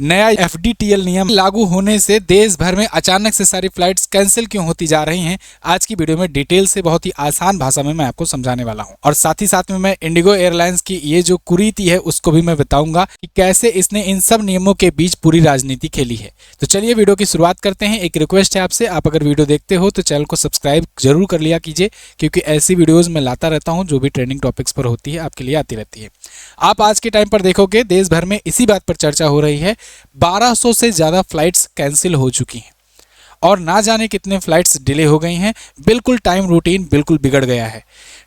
नया FDTL नियम लागू होने से देश भर में अचानक से सारी फ्लाइट्स कैंसिल क्यों होती जा रही हैं, आज की वीडियो में डिटेल से बहुत ही आसान भाषा में मैं आपको समझाने वाला हूं। और साथ ही साथ में मैं इंडिगो एयरलाइंस की ये जो कुरीति है उसको भी मैं बताऊंगा कि कैसे इसने इन सब नियमों के बीच पूरी राजनीति खेली है। तो चलिए वीडियो की शुरुआत करते हैं। एक रिक्वेस्ट है आपसे, आप अगर वीडियो देखते हो तो चैनल को सब्सक्राइब जरूर कर लिया कीजिए, क्योंकि ऐसी वीडियोज मैं लाता रहता हूँ जो भी ट्रेंडिंग टॉपिक्स पर होती है आपके लिए आती रहती है। आप आज के टाइम पर देखोगे देश भर में इसी बात पर चर्चा हो रही है, 1200 से ज़्यादा फ्लाइट्स कैंसिल हो चुकी हैं और ना जाने कितने फ्लाइट्स डिले हो गई हैं। बिल्कुल टाइम रूटीन बिल्कुल बिगड़ गया है।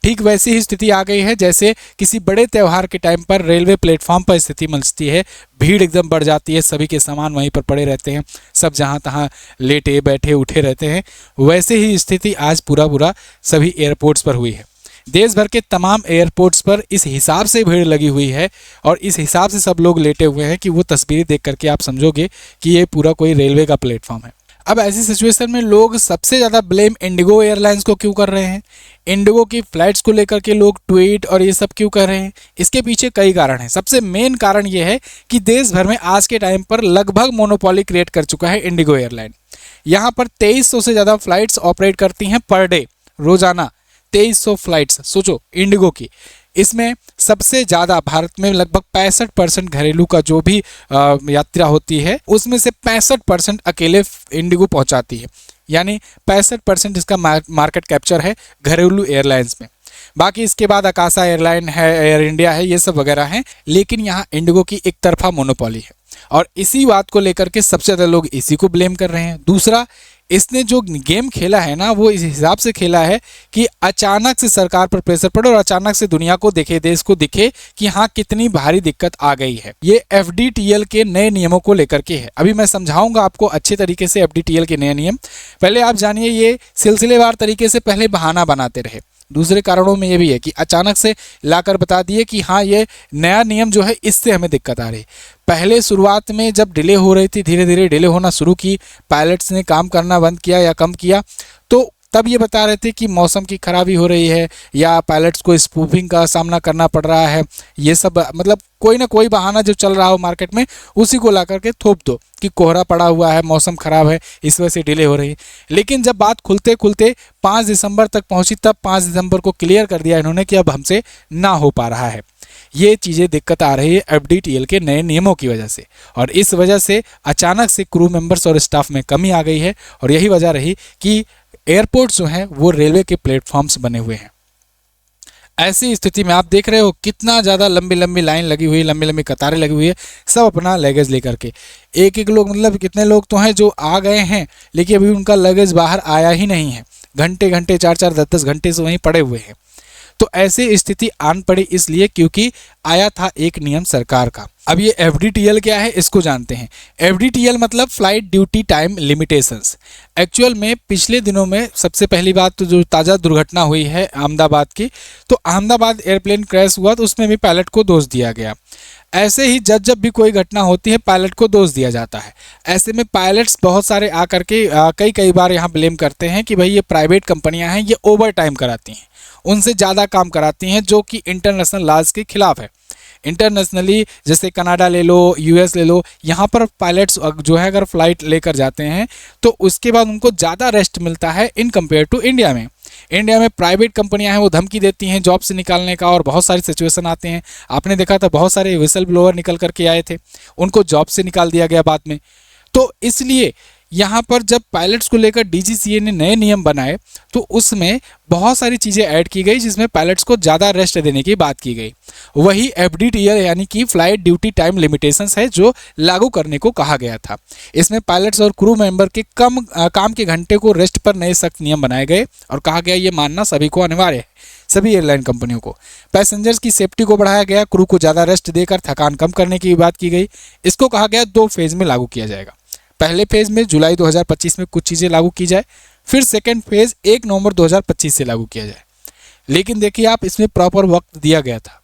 ठीक वैसी ही स्थिति आ गई है जैसे किसी बड़े त्यौहार के टाइम पर रेलवे प्लेटफॉर्म पर स्थिति मंचती है, भीड़ एकदम बढ़ जाती है, सभी के सामान वहीं पर पड़े रहते हैं, सब जहां तहां लेटे बैठे उठे रहते हैं। वैसे ही स्थिति आज पूरा सभी एयरपोर्ट्स पर हुई है। देश भर के तमाम एयरपोर्ट्स पर इस हिसाब से भीड़ लगी हुई है और इस हिसाब से सब लोग लेटे हुए हैं कि वो तस्वीरें देख करके आप समझोगे कि ये पूरा कोई रेलवे का प्लेटफॉर्म है। अब ऐसी सिचुएशन में लोग सबसे ज़्यादा ब्लेम इंडिगो एयरलाइंस को क्यों कर रहे हैं, इंडिगो की फ्लाइट्स को लेकर के लोग ट्वीट और ये सब क्यों कर रहे हैं, इसके पीछे कई कारण हैं। सबसे मेन कारण ये है कि देश भर में आज के टाइम पर लगभग मोनोपोली क्रिएट कर चुका है इंडिगो एयरलाइन। यहाँ पर 2300 से ज़्यादा फ्लाइट्स ऑपरेट करती हैं पर डे, रोजाना 2300 फ्लाइट्स सोचो इंडिगो की। इसमें सबसे ज़्यादा भारत में लगभग 65% घरेलू का जो भी यात्रा होती है उसमें से 65% अकेले इंडिगो पहुंचाती है, यानी 65% इसका मार्केट कैप्चर है घरेलू एयरलाइंस में। बाकी इसके बाद आकाशा एयरलाइन है, एयर इंडिया है, ये सब वगैरह हैं, लेकिन यहाँ इंडिगो की एक तरफा मोनोपोली है और इसी बात को लेकर के सबसे ज़्यादा लोग इसी को ब्लेम कर रहे हैं। दूसरा, इसने जो गेम खेला है ना वो इस हिसाब से खेला है कि अचानक से सरकार पर प्रेशर पड़े और अचानक से दुनिया को दिखे, देश को दिखे कि हाँ कितनी भारी दिक्कत आ गई है। ये FDTL के नए नियमों को लेकर के है। अभी मैं समझाऊंगा आपको अच्छे तरीके से FDTL के नए नियम। पहले आप जानिए, ये सिलसिलेवार तरीके से पहले बहाना बनाते रहे। दूसरे कारणों में ये भी है कि अचानक से लाकर बता दिए कि हाँ ये नया नियम जो है इससे हमें दिक्कत आ रही। पहले शुरुआत में जब डिले हो रही थी, धीरे धीरे डिले होना शुरू की, पायलट्स ने काम करना बंद किया या कम किया, तो तब ये बता रहे थे कि मौसम की खराबी हो रही है या पायलट्स को स्पूफिंग का सामना करना पड़ रहा है। ये सब मतलब कोई ना कोई बहाना जो चल रहा हो मार्केट में उसी को ला करके थोप दो कि कोहरा पड़ा हुआ है, मौसम खराब है, इस वजह से डिले हो रही है। लेकिन जब बात खुलते खुलते 5 दिसंबर तक पहुंची, तब 5 दिसंबर को क्लियर कर दिया इन्होंने कि अब हमसे ना हो पा रहा है। ये चीज़ें दिक्कत आ रही है FDTL के नए नियमों की वजह से, और इस वजह से अचानक से क्रू मेंबर्स और स्टाफ में कमी आ गई है और यही वजह रही कि एयरपोर्ट्स जो हैं वो रेलवे के प्लेटफॉर्म्स बने हुए हैं। ऐसी स्थिति में आप देख रहे हो कितना ज़्यादा लंबी लंबी लाइन लगी हुई है, लंबी लंबी कतारें लगी हुई है, सब अपना लगेज लेकर के। एक एक लोग, मतलब कितने लोग तो हैं जो आ गए हैं लेकिन अभी उनका लगेज बाहर आया ही नहीं है, घंटे घंटे 4-4 10-10 घंटे से वहीं पड़े हुए हैं। तो ऐसी स्थिति आन पड़ी इसलिए क्योंकि आया था एक नियम सरकार का। अब ये FDTL क्या है इसको जानते हैं। FDTL मतलब flight duty time limitations. Actual में पिछले दिनों में सबसे पहली बात तो जो ताज़ा दुर्घटना हुई है अहमदाबाद की, तो अहमदाबाद एयरप्लेन क्रैश हुआ तो उसमें भी पायलट को दोष दिया गया। ऐसे ही जब भी कोई घटना होती है पायलट को दोष दिया जाता है। ऐसे में पायलट्स बहुत सारे आकर के कई बार यहाँ ब्लेम करते हैं कि भाई ये प्राइवेट कंपनियाँ हैं, ये ओवर टाइम कराती हैं, उनसे ज़्यादा काम कराती हैं, जो कि इंटरनेशनल लॉज के खिलाफ है। इंटरनेशनली जैसे कनाडा ले लो, US ले लो, यहाँ पर पायलट्स जो है अगर फ्लाइट लेकर जाते हैं तो उसके बाद उनको ज़्यादा रेस्ट मिलता है इन कंपेयर टू इंडिया में। इंडिया में प्राइवेट कंपनियां हैं वो धमकी देती हैं जॉब से निकालने का, और बहुत सारी सिचुएशन आते हैं। आपने देखा था बहुत सारे विसल ब्लोअर निकल करके आए थे, उनको जॉब से निकाल दिया गया बाद में। तो इसलिए यहाँ पर जब पायलट्स को लेकर DGCA ने नए नियम बनाए तो उसमें बहुत सारी चीज़ें ऐड की गई जिसमें पायलट्स को ज़्यादा रेस्ट देने की बात की गई। वही FDTL यानी कि फ्लाइट ड्यूटी टाइम लिमिटेशंस है जो लागू करने को कहा गया था। इसमें पायलट्स और क्रू मेंबर के काम के घंटे को रेस्ट पर नए सख्त नियम बनाए गए और कहा गया ये मानना सभी को अनिवार्य है, सभी एयरलाइन कंपनियों को। पैसेंजर्स की सेफ्टी को बढ़ाया गया, क्रू को ज़्यादा रेस्ट देकर थकान कम करने की बात की गई। इसको कहा गया 2 फेज़ में लागू किया जाएगा। पहले फेज़ में जुलाई 2025 में कुछ चीज़ें लागू की जाए, फिर सेकेंड फेज़ 1 नवंबर 2025 से लागू किया जाए। लेकिन देखिए आप, इसमें प्रॉपर वक्त दिया गया था,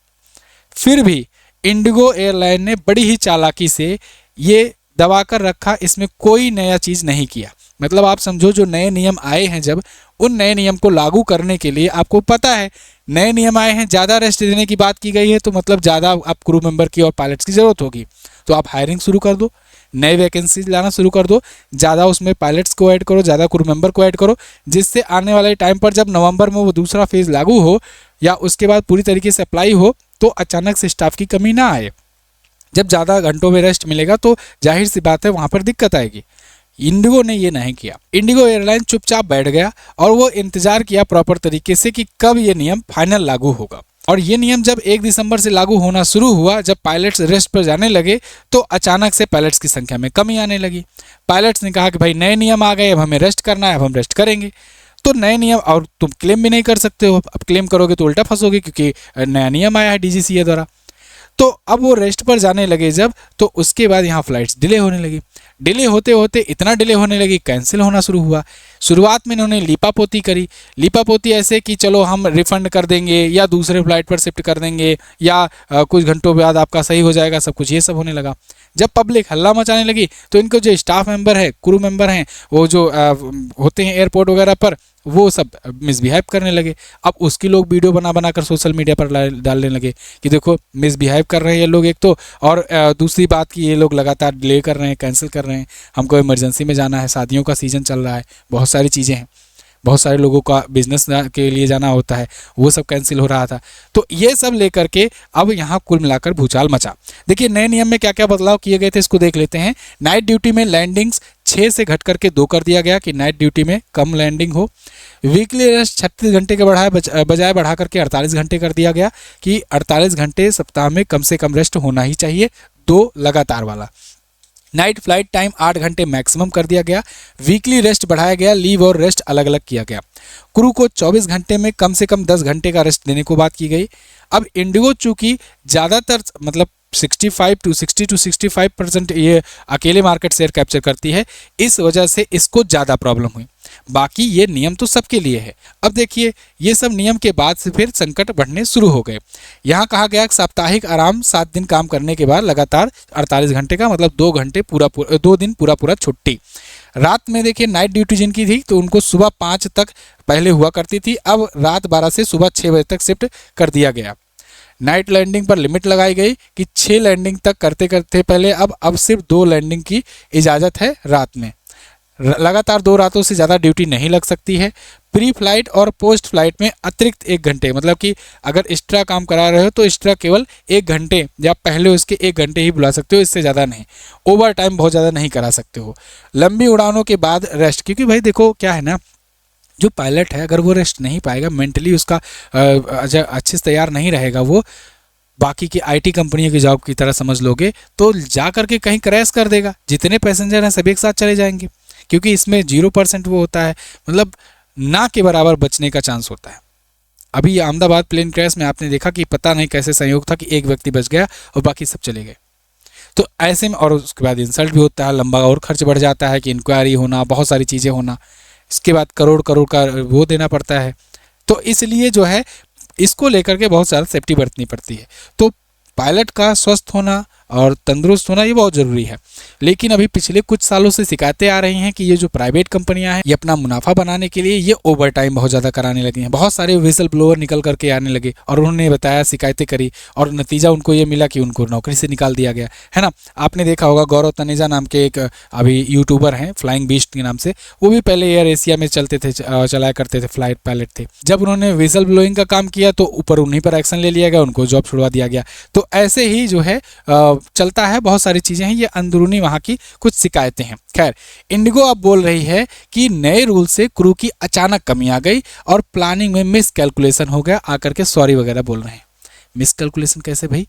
फिर भी इंडिगो एयरलाइन ने बड़ी ही चालाकी से ये दबा कर रखा, इसमें कोई नया चीज़ नहीं किया। मतलब आप समझो जो नए नियम आए हैं, जब उन नए नियम को लागू करने के लिए आपको पता है नए नियम आए हैं, ज़्यादा रेस्ट देने की बात की गई है, तो मतलब ज़्यादा आप क्रू मेंबर की और पायलट्स की ज़रूरत होगी, तो आप हायरिंग शुरू कर दो। नए वैकेंसीज लाना शुरू कर दो, ज़्यादा उसमें पायलट्स को ऐड करो, ज़्यादा क्रू मेंबर को ऐड करो, जिससे आने वाले टाइम पर जब नवंबर में वो दूसरा फेज़ लागू हो या उसके बाद पूरी तरीके से अप्लाई हो तो अचानक से स्टाफ की कमी ना आए। जब ज़्यादा घंटों में रेस्ट मिलेगा तो जाहिर सी बात है वहाँ पर दिक्कत आएगी। इंडिगो ने ये नहीं किया। इंडिगो एयरलाइन चुपचाप बैठ गया और वो इंतजार किया प्रॉपर तरीके से कि कब ये नियम फाइनल लागू होगा। और ये नियम जब 1 दिसंबर से लागू होना शुरू हुआ, जब पायलट्स रेस्ट पर जाने लगे तो अचानक से पायलट्स की संख्या में कमी आने लगी। पायलट्स ने कहा कि भाई नए नियम आ गए, अब हमें रेस्ट करना है, अब हम रेस्ट करेंगे। तो नए नियम, और तुम क्लेम भी नहीं कर सकते हो, अब क्लेम करोगे तो उल्टा फंसोगे क्योंकि नया नियम आया है डीजीसीए द्वारा। तो अब वो रेस्ट पर जाने लगे जब, तो उसके बाद यहाँ फ्लाइट्स डिले होने लगी। डिले होते होते इतना डिले होने लगी, कैंसिल होना शुरू हुआ। शुरुआत में इन्होंने लीपापोती करी। लीपापोती ऐसे कि चलो हम रिफंड कर देंगे या दूसरे फ्लाइट पर शिफ्ट कर देंगे या कुछ घंटों बाद आपका सही हो जाएगा सब कुछ, ये सब होने लगा। जब पब्लिक हल्ला मचाने लगी तो इनको जो स्टाफ मेंबर है, क्रू मेंबर हैं, वो जो होते हैं एयरपोर्ट वगैरह पर, वो सब मिसबिहेव करने लगे। अब उसकी लोग वीडियो बना बना कर सोशल मीडिया पर डालने लगे कि देखो मिसबिहेव कर रहे हैं ये लोग एक तो, और दूसरी बात कि ये लोग लगातार डिले कर रहे हैं, कैंसिल कर रहे हैं, हमको इमरजेंसी में जाना है, शादियों का सीज़न चल रहा है, बहुत सारी चीज़ें हैं, बहुत सारे लोगों का बिजनेस के लिए जाना होता है, वो सब कैंसिल हो रहा था। तो ये सब लेकर के अब यहाँ कुल मिलाकर भूचाल मचा। देखिए नए नियम में क्या क्या बदलाव किए गए थे इसको देख लेते हैं। नाइट ड्यूटी में लैंडिंग्स 6 से घट करके 2 कर दिया गया कि नाइट ड्यूटी में कम लैंडिंग हो। वीकली रेस्ट 36 घंटे के बजाय बढ़ा करके 48 घंटे कर दिया गया कि 48 घंटे सप्ताह में कम से कम रेस्ट होना ही चाहिए, 2 लगातार वाला। नाइट फ्लाइट टाइम 8 घंटे मैक्सिमम कर दिया गया। वीकली रेस्ट बढ़ाया गया, लीव और रेस्ट अलग अलग किया गया। क्रू को 24 घंटे में कम से कम 10 घंटे का रेस्ट देने को बात की गई। अब इंडिगो चूंकि ज़्यादातर मतलब 60 to 65% ये अकेले मार्केट शेयर कैप्चर करती है, इस वजह से इसको ज़्यादा प्रॉब्लम हुई। बाकी ये नियम तो सबके लिए है। अब देखिए ये सब नियम के बाद से फिर संकट बढ़ने शुरू हो गए। यहाँ कहा गया कि साप्ताहिक आराम 7 दिन काम करने के बाद लगातार 48 घंटे का मतलब 2 दिन पूरा छुट्टी। रात में देखिए नाइट ड्यूटी जिनकी थी तो उनको सुबह 5 तक पहले हुआ करती थी, अब रात 12 से सुबह 6 बजे तक शिफ्ट कर दिया गया। नाइट लैंडिंग पर लिमिट लगाई गई कि 6 लैंडिंग तक करते करते पहले, अब सिर्फ 2 लैंडिंग की इजाज़त है रात में। लगातार 2 रातों से ज़्यादा ड्यूटी नहीं लग सकती है। प्री फ्लाइट और पोस्ट फ्लाइट में अतिरिक्त 1 घंटे, मतलब कि अगर एक्स्ट्रा काम करा रहे हो तो एक्स्ट्रा केवल 1 घंटे या पहले उसके 1 घंटे ही बुला सकते हो, इससे ज़्यादा नहीं। ओवर टाइम बहुत ज़्यादा नहीं करा सकते हो। लंबी उड़ानों के बाद रेस्ट, क्योंकि भाई देखो क्या है ना, जो पायलट है अगर वो रेस्ट नहीं पाएगा, मेंटली उसका अच्छे से तैयार नहीं रहेगा, वो बाकी की आईटी कंपनियों की जॉब की तरह समझ लोगे, तो जा करके कहीं क्रैश कर देगा। जितने पैसेंजर हैं सभी एक साथ चले जाएंगे, क्योंकि इसमें 0% वो होता है, मतलब ना के बराबर बचने का चांस होता है। अभी अहमदाबाद प्लेन क्रैश में आपने देखा कि पता नहीं कैसे संयोग था कि एक व्यक्ति बच गया और बाकी सब चले गए। तो ऐसे में, और उसके बाद इंसल्ट भी होता है, लंबा और खर्च बढ़ जाता है कि इंक्वायरी होना, बहुत सारी चीज़ें होना, इसके बाद करोड़ का वो देना पड़ता है। तो इसलिए जो है इसको लेकर के बहुत ज़्यादा सेफ्टी बरतनी पड़ती है। तो पायलट का स्वस्थ होना और तंदुरुस्त होना ये बहुत ज़रूरी है। लेकिन अभी पिछले कुछ सालों से शिकायतें आ रही हैं कि ये जो प्राइवेट कंपनियां हैं ये अपना मुनाफा बनाने के लिए ये ओवर टाइम बहुत ज़्यादा कराने लगी हैं। बहुत सारे विसल ब्लोअर निकल करके आने लगे और उन्होंने बताया, शिकायतें करी और नतीजा उनको ये मिला कि उनको नौकरी से निकाल दिया गया है ना। आपने देखा होगा गौरव तनेजा नाम के एक अभी यूट्यूबर हैं फ्लाइंग बीस्ट के नाम से, वो भी पहले एयर एशिया में चलाया करते थे, फ्लाइट पायलट थे। जब उन्होंने विसल ब्लोइंग का काम किया तो ऊपर उन्हीं पर एक्शन ले लिया गया, उनको जॉब छुड़वा दिया गया। तो ऐसे ही जो है चलता है, बहुत सारी चीज़ें हैं, ये अंदरूनी वहाँ की कुछ शिकायतें हैं। खैर, इंडिगो अब बोल रही है कि नए रूल से क्रू की अचानक कमी आ गई और प्लानिंग में मिस कैलकुलेशन हो गया, आकर के सॉरी वगैरह बोल रहे हैं। मिस कैलकुलेशन कैसे भाई?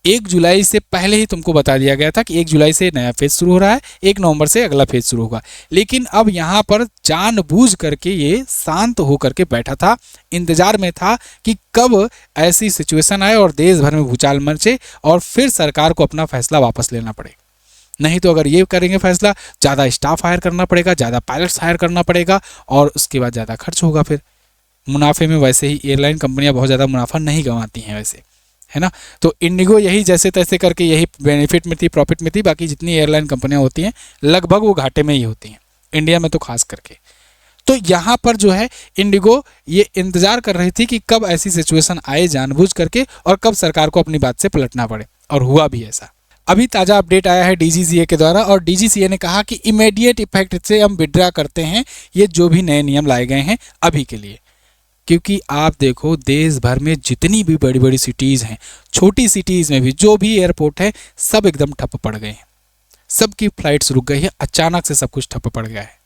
1 जुलाई से पहले ही तुमको बता दिया गया था कि 1 जुलाई से नया फेज शुरू हो रहा है, 1 नवंबर से अगला फेज शुरू होगा। लेकिन अब यहाँ पर जानबूझ करके ये शांत होकर के बैठा था, इंतजार में था कि कब ऐसी सिचुएशन आए और देश भर में भूचाल मचे और फिर सरकार को अपना फैसला वापस लेना पड़े। नहीं तो अगर ये करेंगे फैसला, ज़्यादा स्टाफ हायर करना पड़ेगा, ज़्यादा पायलट्स हायर करना पड़ेगा और उसके बाद ज़्यादा खर्च होगा। फिर मुनाफे में वैसे ही एयरलाइन कंपनियाँ बहुत ज़्यादा मुनाफा नहीं कमाती हैं वैसे, है ना। तो इंडिगो यही जैसे तैसे करके यही बेनिफिट में थी, प्रॉफिट में थी। बाकी जितनी एयरलाइन कंपनियां होती हैं लगभग वो घाटे में ही होती हैं, इंडिया में तो खास करके। तो यहाँ पर जो है इंडिगो ये इंतजार कर रही थी कि कब ऐसी सिचुएशन आए जानबूझ करके और कब सरकार को अपनी बात से पलटना पड़े, और हुआ भी ऐसा। अभी ताज़ा अपडेट आया है डीजीसीए के द्वारा और डीजीसीए ने कहा कि इमीडिएट इफेक्ट से हम विड्रा करते हैं ये जो भी नए नियम लाए गए हैं अभी के लिए। क्योंकि आप देखो देश भर में जितनी भी बड़ी बड़ी सिटीज़ हैं, छोटी सिटीज़ में भी जो भी एयरपोर्ट है सब एकदम ठप पड़ गए हैं, सबकी फ्लाइट्स रुक गई है, अचानक से सब कुछ ठप पड़ गया है।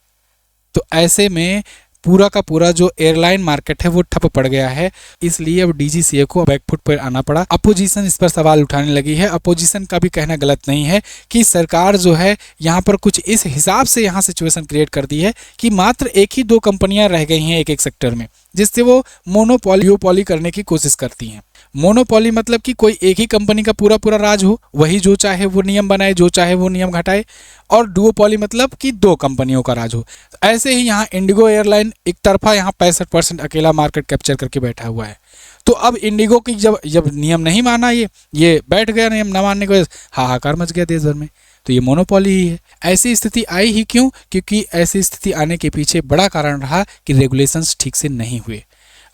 तो ऐसे में पूरा का पूरा जो एयरलाइन मार्केट है वो ठप पड़ गया है, इसलिए अब डीजीसीए को बैकफुट पर आना पड़ा। अपोजिशन इस पर सवाल उठाने लगी है। अपोजिशन का भी कहना गलत नहीं है कि सरकार जो है यहाँ पर कुछ इस हिसाब से यहाँ सिचुएशन क्रिएट कर दी है कि मात्र एक ही दो कंपनियां रह गई हैं एक एक सेक्टर में, जिससे वो मोनोपोली करने की कोशिश करती हैं। मोनोपोली मतलब कि कोई एक ही कंपनी का पूरा पूरा राज हो, वही जो चाहे वो नियम बनाए, जो चाहे वो नियम घटाए। और डुओपोली मतलब कि दो कंपनियों का राज हो। ऐसे ही यहाँ इंडिगो एयरलाइन एक तरफा यहाँ 65% अकेला मार्केट कैप्चर करके बैठा हुआ है। तो अब इंडिगो की जब नियम नहीं माना, ये बैठ गया, नियम न मानने की वजह से हाहाकार मच गया देश भर में। तो ये मोनोपोली ही है। ऐसी स्थिति आई ही क्यों? क्योंकि ऐसी स्थिति आने के पीछे बड़ा कारण रहा कि रेगुलेशंस ठीक से नहीं हुए।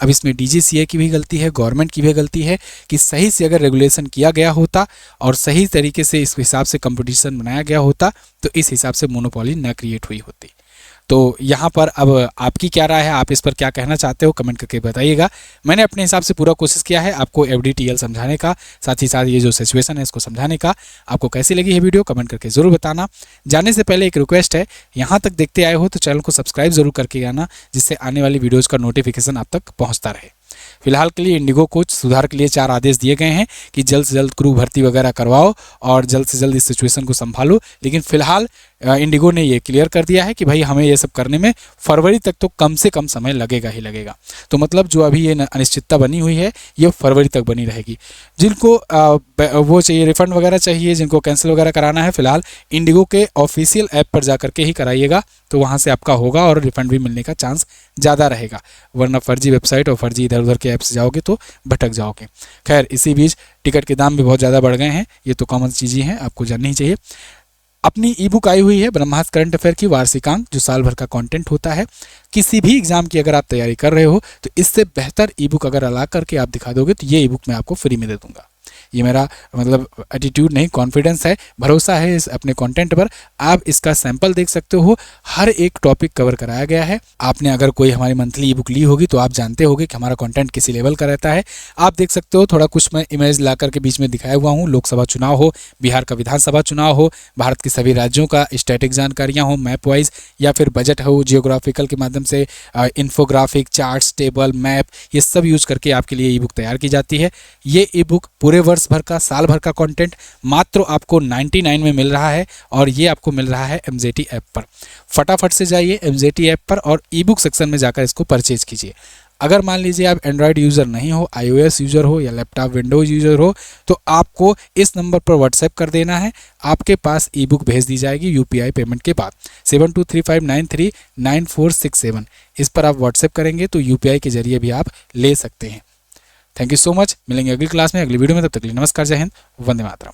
अब इसमें डीजीसीए की भी गलती है, गवर्नमेंट की भी गलती है कि सही से अगर रेगुलेशन किया गया होता और सही तरीके से इस हिसाब से कंपटीशन बनाया गया होता तो इस हिसाब से मोनोपोली न क्रिएट हुई होती। तो यहाँ पर अब आपकी क्या राय है, आप इस पर क्या कहना चाहते हो कमेंट करके बताइएगा। मैंने अपने हिसाब से पूरा कोशिश किया है आपको एफडीटीएल समझाने का, साथ ही साथ ये जो सिचुएशन है इसको समझाने का। आपको कैसी लगी है वीडियो कमेंट करके ज़रूर बताना। जाने से पहले एक रिक्वेस्ट है, यहाँ तक देखते आए हो तो चैनल को सब्सक्राइब जरूर करके आना, जिससे आने वाली वीडियोज़ का नोटिफिकेशन आप तक पहुँचता रहे। फिलहाल के लिए इंडिगो को सुधार के लिए 4 आदेश दिए गए हैं कि जल्द से जल्द क्रू भर्ती वगैरह करवाओ और जल्द से जल्द इस सिचुएशन को संभालो। लेकिन फिलहाल इंडिगो ने ये क्लियर कर दिया है कि भाई हमें ये सब करने में फरवरी तक तो कम से कम समय लगेगा ही लगेगा। तो मतलब जो अभी ये अनिश्चितता बनी हुई है ये फरवरी तक बनी रहेगी। जिनको वो चाहिए रिफंड वगैरह चाहिए, जिनको कैंसिल वगैरह कराना है, फिलहाल इंडिगो के ऑफिशियल ऐप पर जा करके ही कराइएगा, तो वहाँ से आपका होगा और रिफंड भी मिलने का चांस ज़्यादा रहेगा। वरना फर्जी वेबसाइट और फर्जी इधर उधर के ऐप से जाओगे तो भटक जाओगे। खैर, इसी बीच टिकट के दाम भी बहुत ज़्यादा बढ़ गए हैं, ये तो कॉमन चीज़ें हैं, आपको जाननी ही चाहिए। अपनी ई बुक आई हुई है ब्रह्मास्त्र करंट अफेयर की वार्षिकांक, जो साल भर का कंटेंट होता है। किसी भी एग्जाम की अगर आप तैयारी कर रहे हो तो इससे बेहतर ई बुक अगर अला करके आप दिखा दोगे तो ये ई बुक मैं आपको फ्री में दे दूंगा। ये मेरा मतलब एटीट्यूड नहीं, कॉन्फिडेंस है, भरोसा है इस अपने कंटेंट पर। आप इसका सैंपल देख सकते हो, हर एक टॉपिक कवर कराया गया है। आपने अगर कोई हमारी मंथली ई बुक ली होगी तो आप जानते होगे कि हमारा कंटेंट किसी लेवल का रहता है। आप देख सकते हो, थोड़ा कुछ मैं इमेज ला करके बीच में दिखाया हुआ हूँ। लोकसभा चुनाव हो, बिहार का विधानसभा चुनाव हो, भारत के सभी राज्यों का स्टैटिक जानकारियाँ हो मैप वाइज, या फिर बजट हो जियोग्राफिकल के माध्यम से, इन्फोग्राफिक, चार्ट्स, टेबल, मैप, ये सब यूज करके आपके लिए ई बुक तैयार की जाती है। ये ई बुक पूरे वर्ष भर का, साल भर का कंटेंट मात्र आपको 99 में मिल रहा है और ये आपको मिल रहा है एमजेटी ऐप पर। फटाफट से जाइए एमजेटी ऐप पर और ई बुक सेक्शन में जाकर इसको परचेज कीजिए। अगर मान लीजिए आप एंड्रॉयड यूज़र नहीं हो, iOS यूज़र हो या लैपटॉप विंडोज यूज़र हो, तो आपको इस नंबर पर व्हाट्सएप कर देना है, आपके पास ई बुक भेज दी जाएगी यूपीआई पेमेंट के बाद 7235939467। इस पर आप व्हाट्सएप करेंगे तो यूपीआई के जरिए भी आप ले सकते हैं। Thank you so much. मिलेंगे अगली क्लास में, अगली वीडियो में। तब तक के लिए नमस्कार, जय हिंद, वंदे मातरम।